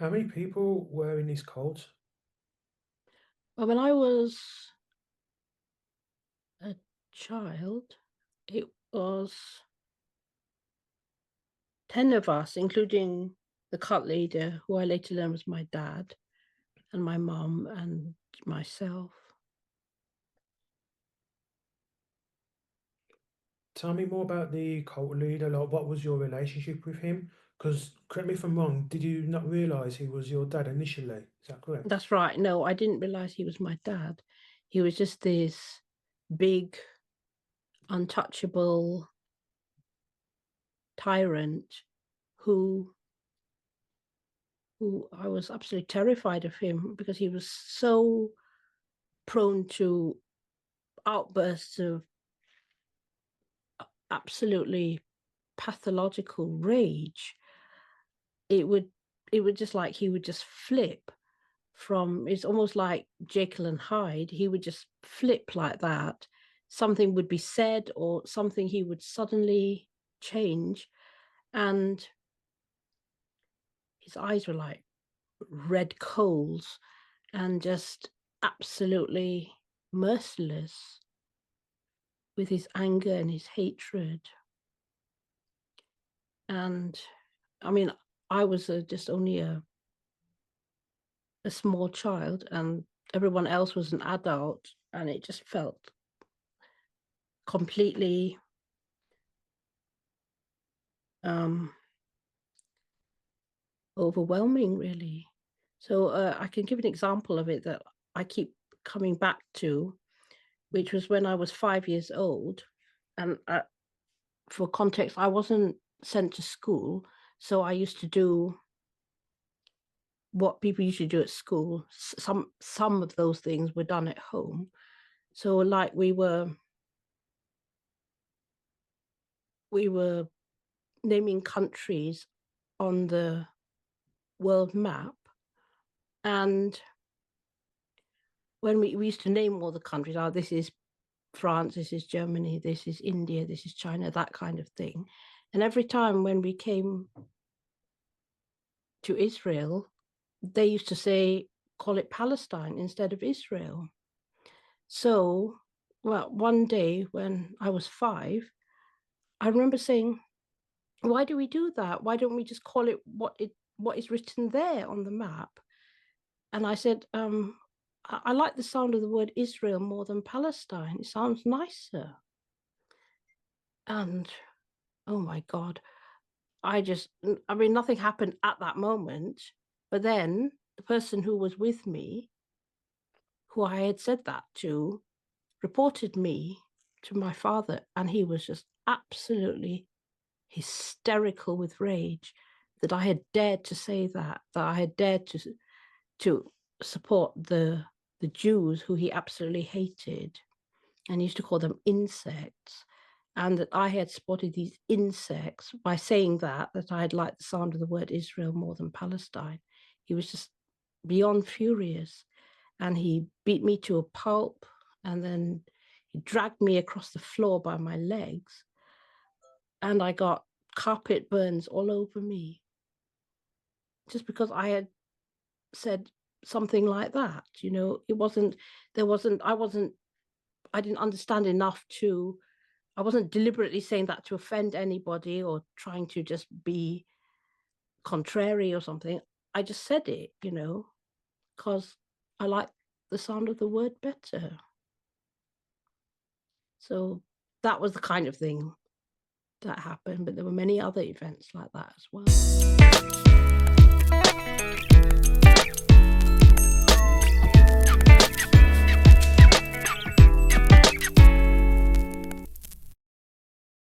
How many people were in this cult? Well, when I was a child, it was 10 of us, including the cult leader, who I later learned was my dad, and my mum, and myself. Tell me more about the cult leader. Like, what was your relationship with him? Because, correct me if I'm wrong, did you not realize he was your dad initially? Is that correct? That's right. No, I didn't realize he was my dad. He was just this big, untouchable tyrant who who I was absolutely terrified of him because he was so prone to outbursts of absolutely pathological rage. It would it would just like he would just flip from it's almost like Jekyll and Hyde. He would just flip like that. Something would be said or something he would suddenly change, and his eyes were like red coals and just absolutely merciless with his anger and his hatred. And I mean, I was just only a small child, and everyone else was an adult, and it just felt completely um, overwhelming, really. So I can give an example of it that I keep coming back to, which was when I was 5 years old. And for context, I wasn't sent to school, so I used to do what people usually do at school. Some of those things were done at home. So, like we were naming countries on the world map, and when we used to name all the countries, oh, this is France, this is Germany, this is India, this is China, that kind of thing. And every time when we came to Israel, they used to say, call it Palestine instead of Israel. So, well, one day when I was 5, I remember saying, why do we do that? Why don't we just call it what is written there on the map? And I said, I like the sound of the word Israel more than Palestine. It sounds nicer. And oh my God, I mean, nothing happened at that moment. But then the person who was with me, who I had said that to, reported me to my father, and he was just absolutely hysterical with rage that I had dared to say that I had dared to support the Jews who he absolutely hated and used to call them insects, and that I had spotted these insects by saying that I had liked the sound of the word Israel more than Palestine. He was just beyond furious, and he beat me to a pulp, and then he dragged me across the floor by my legs, and I got carpet burns all over me just because I had said something like that. It wasn't, there wasn't, I didn't understand enough to, I wasn't deliberately saying that to offend anybody or trying to just be contrary or something. I just said it, because I like the sound of the word better. So that was the kind of thing that happened, but there were many other events like that as well.